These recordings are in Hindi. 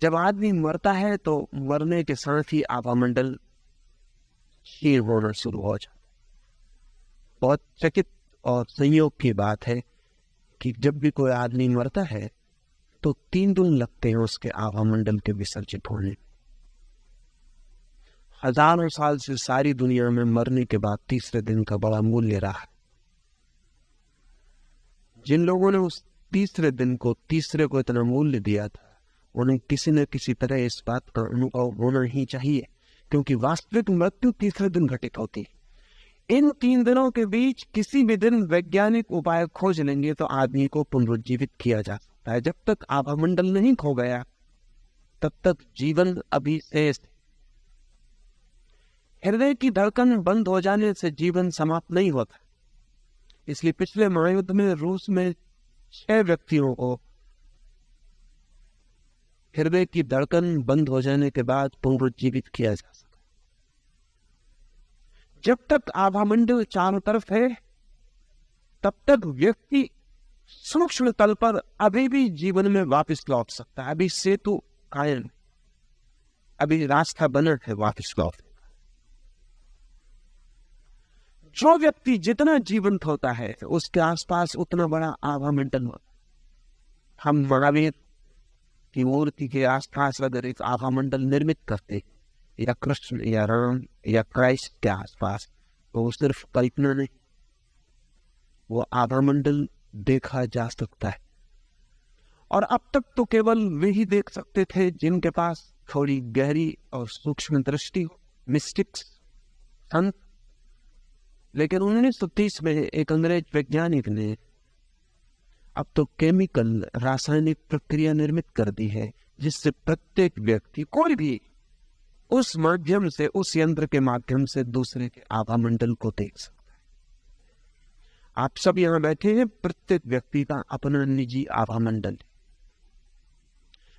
जब आदमी मरता है तो मरने के साथ ही आभामंडल क्षीण होना शुरू हो जाता है। बहुत चकित और संयोग की बात है कि जब भी कोई आदमी मरता है तो 3 दिन लगते हैं उसके आभामंडल के विसर्जित होने। हजारों साल से सारी दुनिया में मरने के बाद तीसरे दिन का बड़ा मूल्य रहा। जिन लोगों ने उस तीसरे दिन को, तीसरे को इतना मूल्य दिया था, उन्हें किसी न किसी तरह इस बात का अनुभव होना ही चाहिए, क्योंकि वास्तविक मृत्यु तीसरे दिन घटित होती है। इन 3 दिनों के बीच किसी भी दिन वैज्ञानिक उपाय खोज लेंगे तो आदमी को पुनरुज्जीवित किया जा सकता है। जब तक आभामंडल नहीं खो गया तब तक जीवन अभी शेष है। हृदय की धड़कन बंद हो जाने से जीवन समाप्त नहीं होता। इसलिए पिछले महायुद्ध में रूस में 6 व्यक्तियों को हृदय की धड़कन बंद हो जाने के बाद पुनरुज्जीवित किया जा सका। जब तक आभामंडल चारों तरफ है तब तक व्यक्ति सूक्ष्म तल पर अभी भी जीवन में वापस लौट सकता है। अभी सेतु कायम, अभी रास्ता बना है वापस लौटने का। जो व्यक्ति जितना जीवंत होता है उसके आसपास उतना बड़ा आभामंडल होता है। हम महावीर की मूर्ति के आसपास अगर एक आभामंडल निर्मित करते या कृष्ण या राम या क्राइस्ट के आसपास, तो वो सिर्फ कल्पना नहीं, वो आभामंडल देखा जा सकता है। और अब तक तो केवल वे ही देख सकते थे जिनके पास थोड़ी गहरी और सूक्ष्म दृष्टि हो, मिस्टिक्स, संत। लेकिन 1930 में एक अंग्रेज वैज्ञानिक ने अब तो केमिकल, रासायनिक प्रक्रिया निर्मित कर दी है जिससे प्रत्येक व्यक्ति, कोई भी, उस माध्यम से, उस यंत्र के माध्यम से दूसरे के आभामंडल को देख सकता है। आप सब यहां बैठे हैं, प्रत्येक व्यक्ति का अपना निजी आभामंडल है।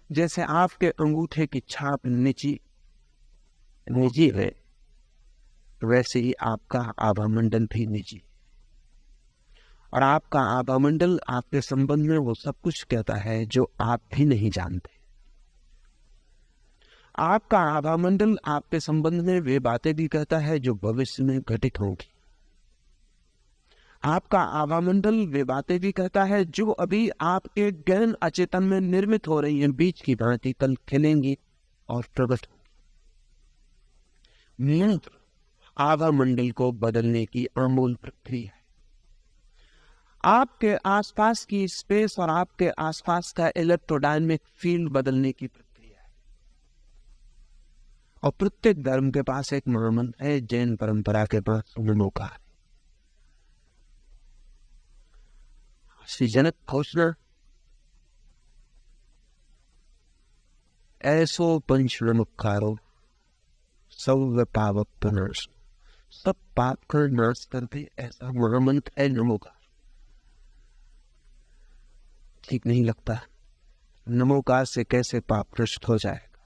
जैसे आपके अंगूठे की छाप निजी है, वैसे ही आपका आभामंडल भी निजी। और आपका आभामंडल आपके संबंध में वो सब कुछ कहता है जो आप भी नहीं जानते। आपका आभामंडल आपके संबंध में वे बातें भी कहता है जो भविष्य में घटित होंगी। आपका आभामंडल वे बातें भी कहता है जो अभी आपके गहन अचेतन में निर्मित हो रही हैं, बीज की भांति कल खिलेंगी और प्रकट होंगी। मंत्र आभामंडल को बदलने की अमूल प्रक्रिया है। आपके आसपास की स्पेस और आपके आसपास का इलेक्ट्रोडायनेमिक फील्ड बदलने की प्रक्रिया है। और प्रत्येक धर्म के पास एक महामंत्र है, जैन परंपरा के पास नमोकार है। श्रीजनक घोषणा, ऐसो पंच नमकारो सर्व पावक प्रनाश, सब पाप का नाश कर दे, ऐसा महामंत्र है नमोकार। ठीक नहीं लगता? नमोकार से कैसे पाप नष्ट हो जाएगा?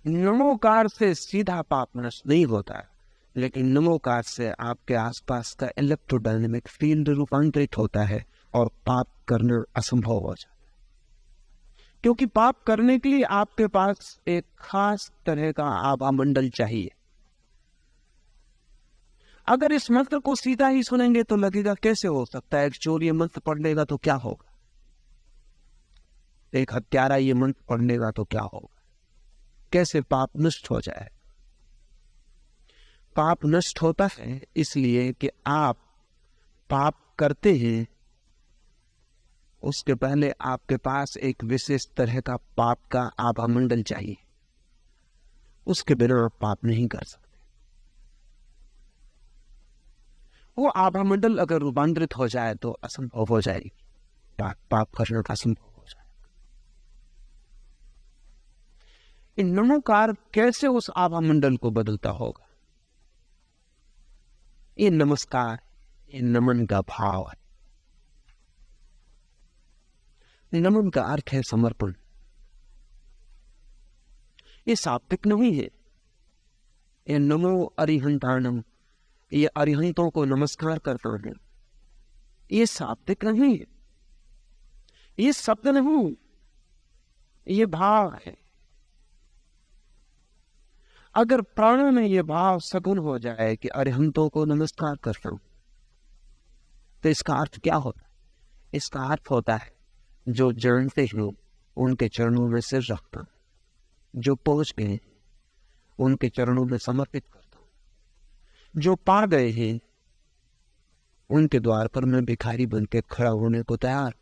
नमोकार से सीधा पाप नष्ट नहीं होता है, लेकिन नमोकार से आपके आसपास का इलेक्ट्रोडायनेमिक फील्ड रूपांतरित होता है और पाप करना असंभव हो जाता है। क्योंकि पाप करने के लिए आपके पास एक खास तरह का आभामंडल चाहिए। अगर इस मंत्र को सीधा ही सुनेंगे तो लगेगा कैसे हो सकता है, एक चोर ये मंत्र पढ़ लेगा तो क्या होगा, एक हत्यारा ये मंत्र पढ़ लेगा तो क्या होगा, कैसे पाप नष्ट हो जाए। पाप नष्ट होता है इसलिए कि आप पाप करते हैं, उसके पहले आपके पास एक विशेष तरह का पाप का आभामंडल चाहिए। उसके बिना आप पाप नहीं कर सकते। वो आभामंडल अगर रूपांतरित हो जाए तो असंभव हो जाएगी, पाप करना असंभव हो जाएगा। इन नमोकार कैसे उस आभामंडल को बदलता होगा? ये नमस्कार, ये नमन का भाव है। नमन का अर्थ है समर्पण। ये सात्विक नहीं है। ये नमो अरिहंतानम, ये अरिहंतों को नमस्कार करता है, ये सात्विक नहीं है। ये शब्द नहीं, ये भाव है। अगर प्राणों में ये भाव सगुण हो जाए कि अरिहंतों को नमस्कार करता हूं, तो इसका अर्थ क्या होता है? इसका अर्थ होता है जो जानते हैं उनके चरणों में सिर रखता हूं, जो पहुंच गए उनके चरणों में समर्पित करता हूं, जो पा गए हैं उनके द्वार पर मैं भिखारी बन के खड़ा होने को तैयार।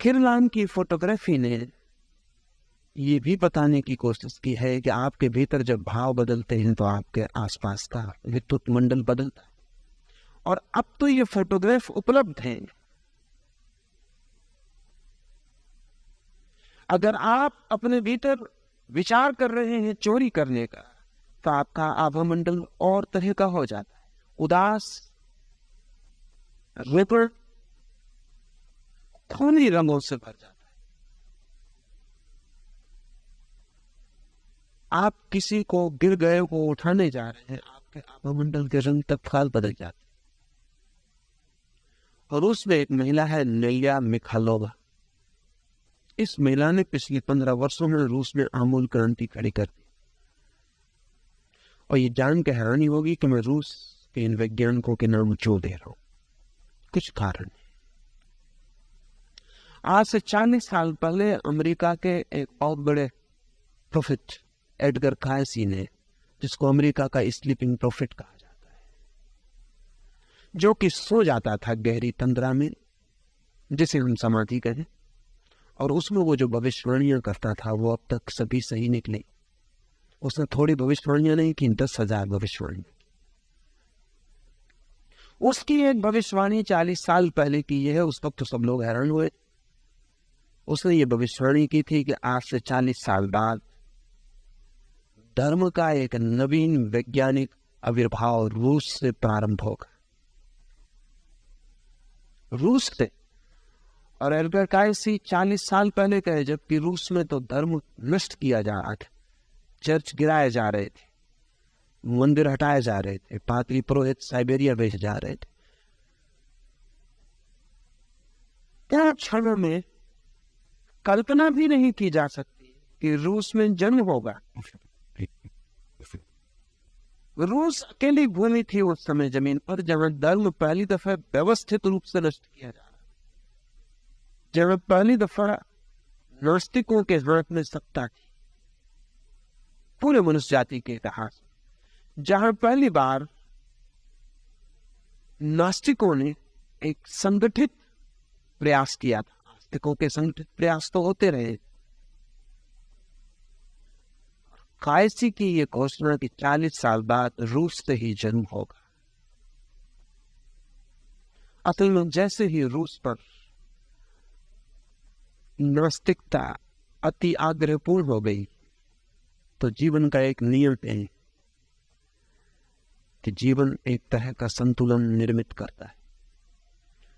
किरलान की फोटोग्राफी ने ये भी बताने की कोशिश की है कि आपके भीतर जब भाव बदलते हैं तो आपके आसपास का विद्युत मंडल बदलता है। और अब तो ये फोटोग्राफ उपलब्ध हैं। अगर आप अपने भीतर विचार कर रहे हैं चोरी करने का, तो आपका आभा मंडल और तरह का हो जाता है, उदास, रिपर, खूनी रंगों से भर जाता है। आप किसी को गिर गए को उठाने जा रहे हैं, आपके आभा मंडल के रंग तत्काल बदल जाते। और उसमें एक महिला है नेल्या मिखालोवा। इस महिला ने पिछले 15 वर्षों में रूस में आमूल क्रांति खड़ी कर दी। और ये जान के हैरानी होगी कि मैं रूस के इन वैज्ञानिकों के नाम क्यों दे रहा हूं। कुछ कारण है। आज से 40 साल पहले अमेरिका के एक बहुत बड़े प्रोफेट एडगर कायसी ने, जिसको अमेरिका का स्लीपिंग प्रोफेट कहा जाता है, जो कि सो जाता था गहरी तंद्रा में, जिसे हम समाधि कहें, और उसमें वो जो भविष्यवाणियां करता था वो अब तक सभी सही निकले। उसने थोड़ी भविष्यवाणियां नहीं की, 10,000 भविष्यवाणी। उसकी एक भविष्यवाणी 40 साल पहले की है। उस वक्त तो सब लोग हैरान हुए। उसने ये भविष्यवाणी की थी कि आज से 40 साल बाद धर्म का एक नवीन वैज्ञानिक आविर्भाव रूस से प्रारंभ होगा, रूस से। और एडगर कायसी 40 साल पहले कहे, जबकि रूस में तो धर्म नष्ट किया जा रहा था, चर्च गिराए जा रहे थे, मंदिर हटाए जा रहे थे, पादरी पुरोहित साइबेरिया भेजे जा रहे थे। क्या क्षण में कल्पना भी नहीं की जा सकती कि रूस में जन्म होगा। रूस अकेली भूमि थी उस समय जमीन पर जहां धर्म पहली दफा व्यवस्थित रूप से नष्ट किया जा रहा, जहां पहली दफा नास्तिकों के हाथ में सत्ता थी पूरे मनुष्य जाति के इतिहास में, जहां पहली बार नास्तिकों ने एक संगठित प्रयास किया था। नास्तिकों के संगठित प्रयास तो होते रहे। कायसी की ये घोषणा कि 40 साल बाद रूस से ही जन्म होगा। असल में जैसे ही रूस पर नास्तिकता अति आग्रहपूर्ण हो गई, तो जीवन का एक नियम है कि जीवन एक तरह का संतुलन निर्मित करता है।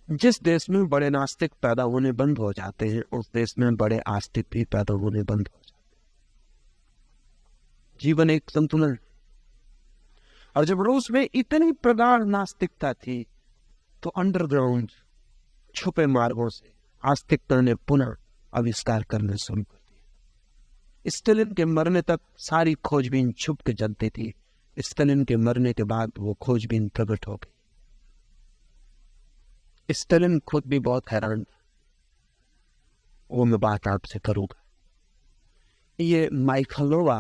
जिस देश में बड़े नास्तिक पैदा होने बंद हो जाते हैं, उस देश में बड़े आस्तिक भी पैदा होने बंद हो जाते हैं। जीवन एक संतुलन। और जब रूस में इतनी प्रगाढ़ नास्तिकता थी, तो अंडरग्राउंड छुपे मार्गों से आस्तिकता ने पुनः आविष्कार करना शुरू कर दिया। स्टालिन के मरने तक सारी खोजबीन छुप के चलती थी। स्टालिन के मरने के बाद वो खोजबीन प्रकट हो गई। स्टालिन खुद भी बहुत हैरान था। वो मैं बात आपसे करूंगा। ये माइखलोवा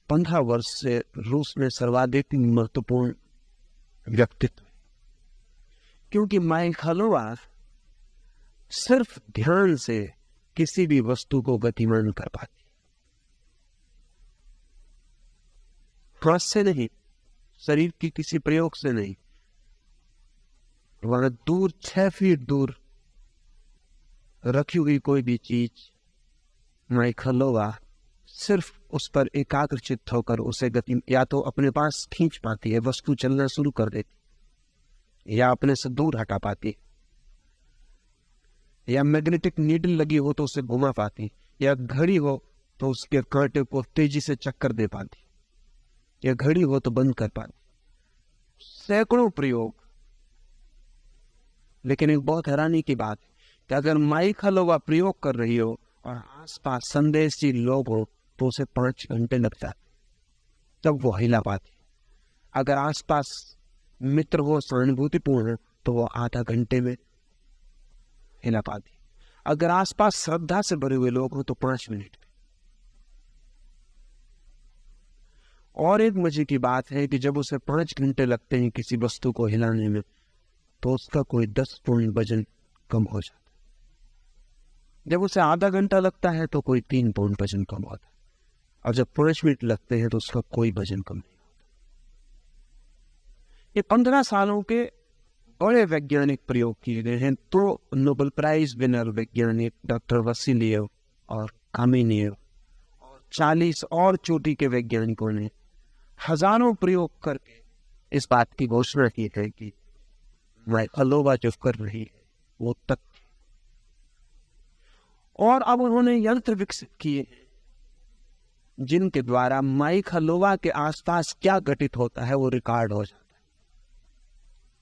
15 वर्ष से रूस में सर्वाधिक महत्वपूर्ण व्यक्तित्व है, क्योंकि माइखलोवा सिर्फ ध्यान से किसी भी वस्तु को गतिमान कर पाती, हाथ से नहीं, शरीर की किसी प्रयोग से नहीं। वहां दूर 6 फीट दूर रखी हुई कोई भी चीज माइखलोवा सिर्फ उस पर एकाग्रचित्त होकर उसे गति या तो अपने पास खींच पाती है, वस्तु चलना शुरू कर देती, या अपने से दूर हटा पाती, या मैग्नेटिक नीडल लगी हो तो उसे घुमा पाती, या घड़ी हो तो उसके कांटे को तेजी से चक्कर दे पाती, या घड़ी हो तो बंद कर पाती। सैकड़ों प्रयोग लेकिन एक बहुत हैरानी की बात है कि अगर माई खलोवा प्रयोग कर रही हो और आसपास संदेशी लोग हो तो उसे 5 घंटे लग जाते, तब वो हिला पाती। अगर आसपास मित्र हो, सहानुभूतिपूर्ण, तो वो आधा घंटे में हिला पाती। अगर आसपास श्रद्धा से भरे हुए लोग हो तो 5 मिनट में। और एक मजे की बात है कि जब उसे 5 घंटे लगते हैं किसी वस्तु को हिलाने में, तो उसका कोई 10 पौंड वजन कम हो जाता है। जब उसे आधा घंटा लगता है तो कोई 3 पौंड वजन कम होता है, और जब 5 मिनट लगते हैं तो उसका कोई वजन कम नहीं होता। ये 15 सालों के बड़े वैज्ञानिक प्रयोग किए गए हैं। तो नोबेल प्राइज विनर वैज्ञानिक डॉक्टर वसीलियव और कामेनियव और 40 और चोटी के वैज्ञानिकों ने हजारों प्रयोग करके इस बात की घोषणा की है कि माई खलोवा जो कर रही है वो तथ्य। और अब उन्होंने यंत्र विकसित किए हैं जिनके द्वारा माई खलोवा के आसपास क्या घटित होता है वो रिकॉर्ड हो जाता है।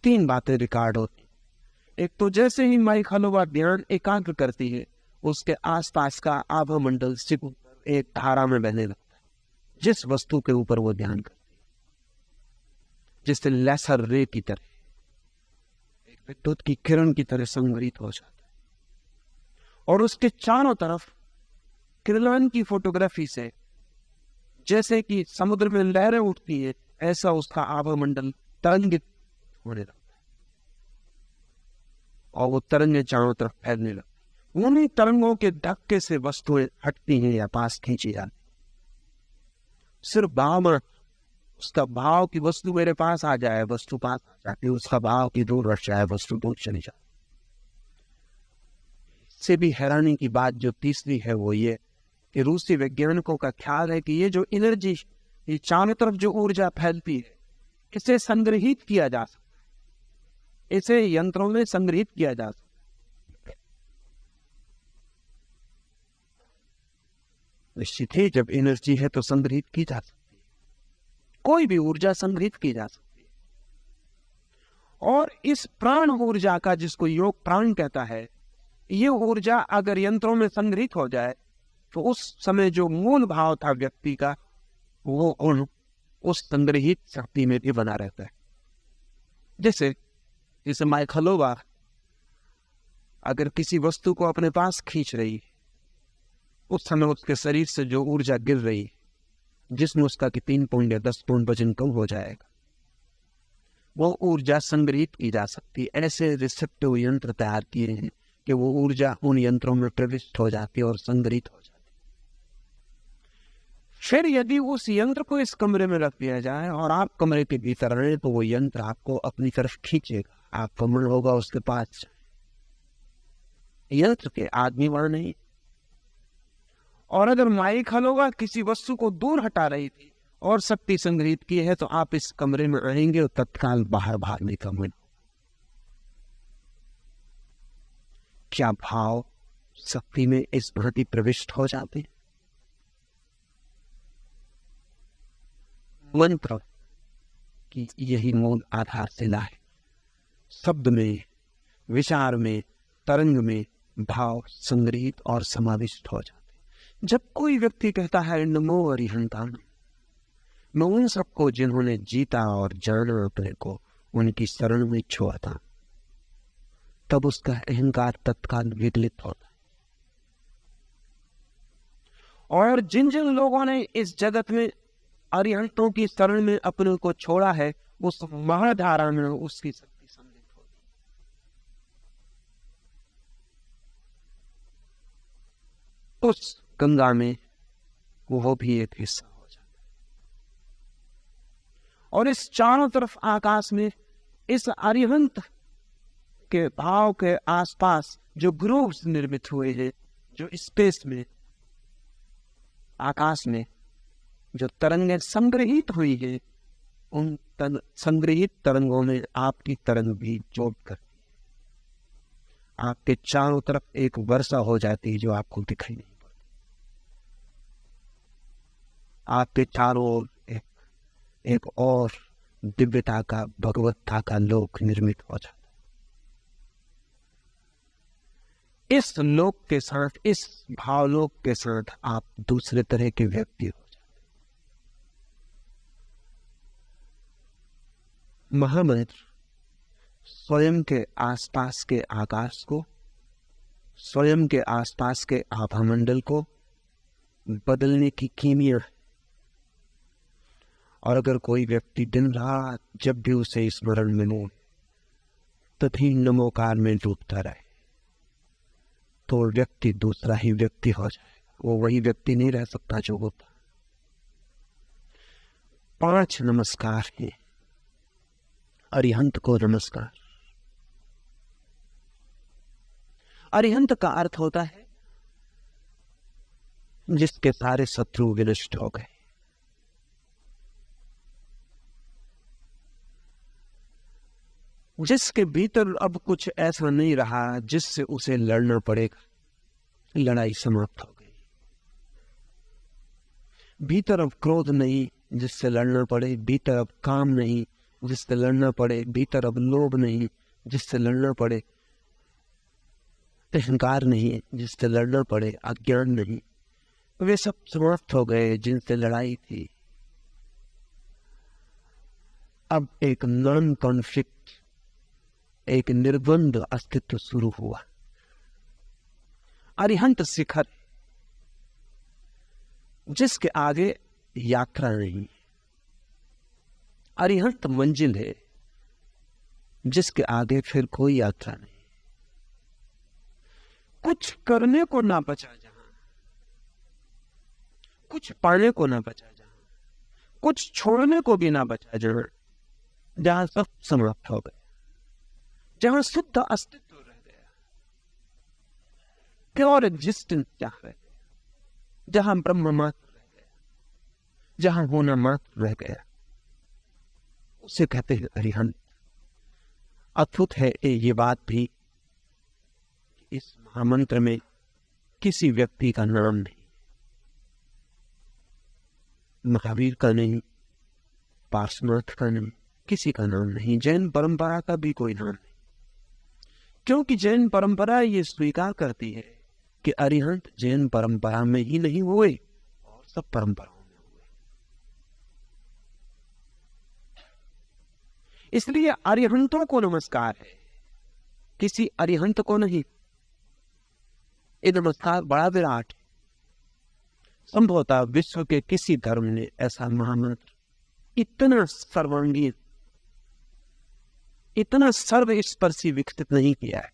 3 बातें रिकॉर्ड होती हैं। एक तो जैसे ही माई खलोवा ध्यान एकाग्र करती है, उसके आसपास का आभा मंडल सिकुड़कर एक धारा में बहने लगता है, जिस वस्तु के ऊपर वो ध्यान करती है, जिससे लेसर रे की तरह, एक विद्युत की किरण की तरह संग्रहित हो जाता है। और उसके चारों तरफ किरलान की फोटोग्राफी से जैसे कि समुद्र में लहरें उठती है, ऐसा उसका आभा मंडल तरंगित होने लगता है और वो तरंगें चारों तरफ फैलने लगती। उन्हीं तरंगों के धक्के से वस्तुएं हटती हैं या पास खींची जाती। सिर्फ भाव में उसका भाव की वस्तु मेरे पास आ जाए, वस्तु पास आ जाती है, उसका भाव की दूर रह जाए, वस्तु दूर चली जाती। इससे भी हैरानी की बात जो तीसरी है वो ये कि रूसी वैज्ञानिकों का ख्याल है कि ये जो एनर्जी, ये चारों तरफ जो ऊर्जा फैलती है, इसे संग्रहित किया जा सकता है, इसे यंत्रों में संग्रहित किया जा सकता है। निश्चित ही जब एनर्जी है तो संग्रहित की जा सकती है, कोई भी ऊर्जा संग्रहित की जा सकती है। और इस प्राण ऊर्जा का, जिसको योग प्राण कहता है, ये ऊर्जा अगर यंत्रों में संग्रहित हो जाए तो उस समय जो मूल भाव था व्यक्ति का, वो उस संग्रहित शक्ति में भी बना रहता है। जैसे माई खलोवा अगर किसी वस्तु को अपने पास खींच रही, उस समय उसके शरीर से जो ऊर्जा गिर रही, जिसमें उसका कि 3 पौंड या 10 पौंड वजन कम हो जाएगा, वो ऊर्जा संग्रहित की जा सकती है। ऐसे रिसेप्टिव यंत्र तैयार किए हैं कि वो ऊर्जा उन यंत्रों में प्रविष्ट हो जाती है और संग्रहित हो जाती है। फिर यदि उस यंत्र को इस कमरे में रख दिया जाए और आप कमरे के भीतर रहे, तो वो यंत्र आपको अपनी तरफ खींचेगा, आपका मन होगा उसके पास। यंत्र के आदमी वहां नहीं। और अगर माई खलोवा किसी वस्तु को दूर हटा रही थी और शक्ति संग्रहित की है, तो आप इस कमरे में रहेंगे और तत्काल बाहर भागने का मन। क्या भाव शक्ति में इस भांति प्रविष्ट हो जाते हैं? मंत्र की यही मूल आधारशिला है। शब्द में, विचार में, तरंग में भाव संग्रहित और समाविष्ट हो जाते। जब कोई व्यक्ति कहता है नमो अरिहंतान, मैं उन सबको जिन्होंने जीता और जाना अपने को, उनकी शरण में छोड़ा था, तब उसका अहंकार तत्काल विगलित होता है। और जिन जिन लोगों ने इस जगत में अरिहंतों की शरण में अपने को छोड़ा है, उस महाधारा में उसकी शक्ति सम्मिलित होती है। उस गंगा में वो भी एक हिस्सा हो जाता है। और इस चारों तरफ आकाश में इस अरिहंत के भाव के आसपास जो ग्रूव्स निर्मित हुए हैं, जो स्पेस में, आकाश में जो तरंगें संग्रहित हुई है, उन संग्रहित तरंगों में आपकी तरंग भी जोड़ करती है। आपके चारों तरफ एक वर्षा हो जाती है जो आपको दिखाई नहीं पड़ती। आपके चारों ओर एक और दिव्यता का, भगवत्ता का लोक निर्मित हो जाता है। इस लोक के साथ, इस भावलोक के साथ आप दूसरे तरह के व्यक्ति हो जाते। महामंत्र स्वयं के आसपास के आकाश को, स्वयं के आसपास के आभामंडल को बदलने की कीमिया है। और अगर कोई व्यक्ति दिन रात जब भी उसे स्मरण मिले तभी नमोकार में डूबता रहे, तो व्यक्ति दूसरा ही व्यक्ति हो जाएगा, वो वही व्यक्ति नहीं रह सकता जो होता। 5 नमस्कार है। अरिहंत को नमस्कार। अरिहंत का अर्थ होता है जिसके सारे शत्रु विनष्ट हो गए। जिसके भीतर अब कुछ ऐसा नहीं रहा जिससे उसे लड़ना पड़ेगा, लड़ाई समाप्त हो गई। भीतर अब क्रोध नहीं जिससे लड़ना पड़े, भीतर अब काम नहीं जिससे लड़ना पड़े, भीतर अब लोभ नहीं जिससे लड़ना पड़े, अहंकार नहीं जिससे लड़ना पड़े, अज्ञान नहीं, वे सब समाप्त हो गए जिनसे लड़ाई थी। अब एक नॉन कॉन्फ्लिक्ट, एक निर्बंध अस्तित्व शुरू हुआ। अरिहंत शिखर जिसके आगे यात्रा नहीं। अरिहंत मंजिल है जिसके आगे फिर कोई यात्रा नहीं। कुछ करने को ना बचा जहां, कुछ पाने को ना बचा जहां, कुछ छोड़ने को भी ना बचा जहां, जहां सब समाप्त हो गए, जहां शुद्ध अस्तित्व रह गया, प्योर एग्जिस्टेंस जहां रह गया, जहां ब्रह्म मात्र रह गया, जहां होना मात्र रह गया, उसे कहते हैं अरिहंत। अद्भुत है ये बात भी, इस महामंत्र में किसी व्यक्ति का नाम नहीं, महावीर का नहीं, पार्श्वनाथ का नहीं, किसी का नाम नहीं, जैन परंपरा का भी कोई नाम नहीं। क्योंकि जैन परंपरा ये स्वीकार करती है कि अरिहंत जैन परंपरा में ही नहीं हुए और सब परंपराओं में हुए। इसलिए अरिहंतों को नमस्कार है, किसी अरिहंत को नहीं। ये नमस्कार बड़ा विराट है। संभवतः विश्व के किसी धर्म ने ऐसा महामंत्र इतना सर्वांगीण, इतना सर्वस्पर्शी विकसित नहीं किया है।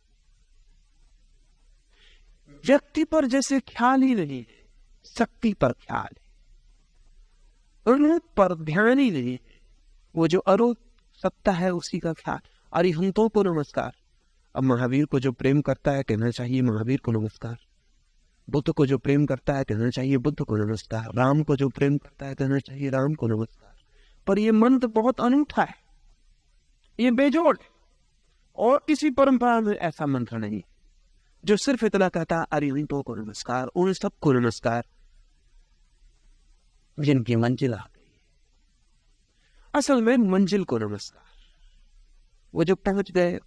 व्यक्ति पर जैसे ख्याल ही नहीं है, शक्ति पर ख्याल है, रूप पर ध्यान ही नहीं है, वो जो अरूप सत्ता है उसी का ख्याल। अरिहंतों को नमस्कार। अब महावीर को जो प्रेम करता है कहना चाहिए महावीर को नमस्कार, बुद्ध को जो प्रेम करता है कहना चाहिए बुद्ध को नमस्कार, राम को जो प्रेम करता है कहना चाहिए राम को नमस्कार। पर यह मंत्र बहुत अनूठा है, ये बेजोड़ है, और किसी परंपरा में ऐसा मंत्र नहीं जो सिर्फ इतना कहता है अरिहंतों को नमस्कार, उन सबको नमस्कार जिनकी मंजिल आ गई। असल में मंजिल को नमस्कार, वो जो पहुंच गए।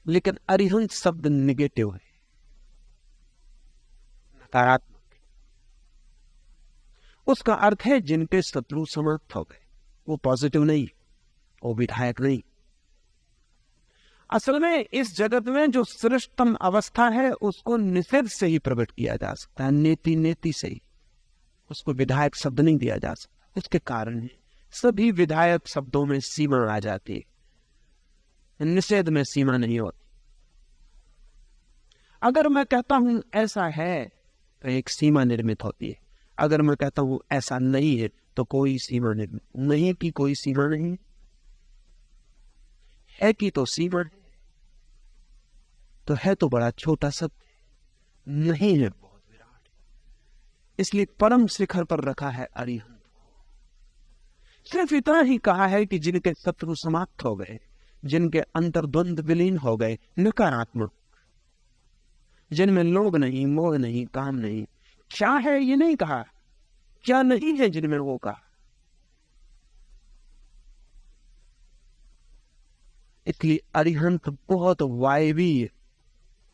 लेकिन अरिहंत शब्द निगेटिव है, नकारात्मक। उसका अर्थ है जिनके शत्रु समाप्त हो गए। वो पॉजिटिव नहीं, वो विधायक नहीं। असल में इस जगत में जो श्रेष्ठतम अवस्था है उसको निषेध से ही प्रकट किया जा सकता है, नेति नेति से ही। उसको विधायक शब्द नहीं दिया जा सकता। उसके कारण ही सभी विधायक शब्दों में सीमा आ जाती है, निषेध में सीमा नहीं होती। अगर मैं कहता हूं ऐसा है तो एक सीमा निर्मित होती है, अगर मैं कहता हूं ऐसा नहीं है तो कोई सीमा निर्मित नहीं की, कोई सीमा नहीं है कि तो सीमा है, तो है तो बड़ा छोटा शब्द, नहीं है बहुत विराट। इसलिए परम शिखर पर रखा है अरिहंत। सिर्फ इतना ही कहा है कि जिनके शत्रु समाप्त हो गए, जिनके अंतर्द्वंद विलीन हो गए, नकारात्मक, जिनमें लोभ नहीं, मोह नहीं, काम नहीं। क्या है ये नहीं कहा, क्या नहीं है जिनमें वो कहा। इसलिए अरिहंत बहुत वायवीय,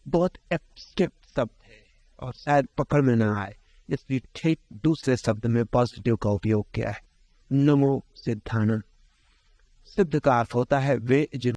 बहुत एब्स्ट्रैक्ट शब्द है और शायद पकड़ में ना आए, इसलिए ठीक दूसरे शब्द में पॉजिटिव का उपयोग किया है। नमो सिद्धानंद। सिद्ध का अर्थ होता है वे जिन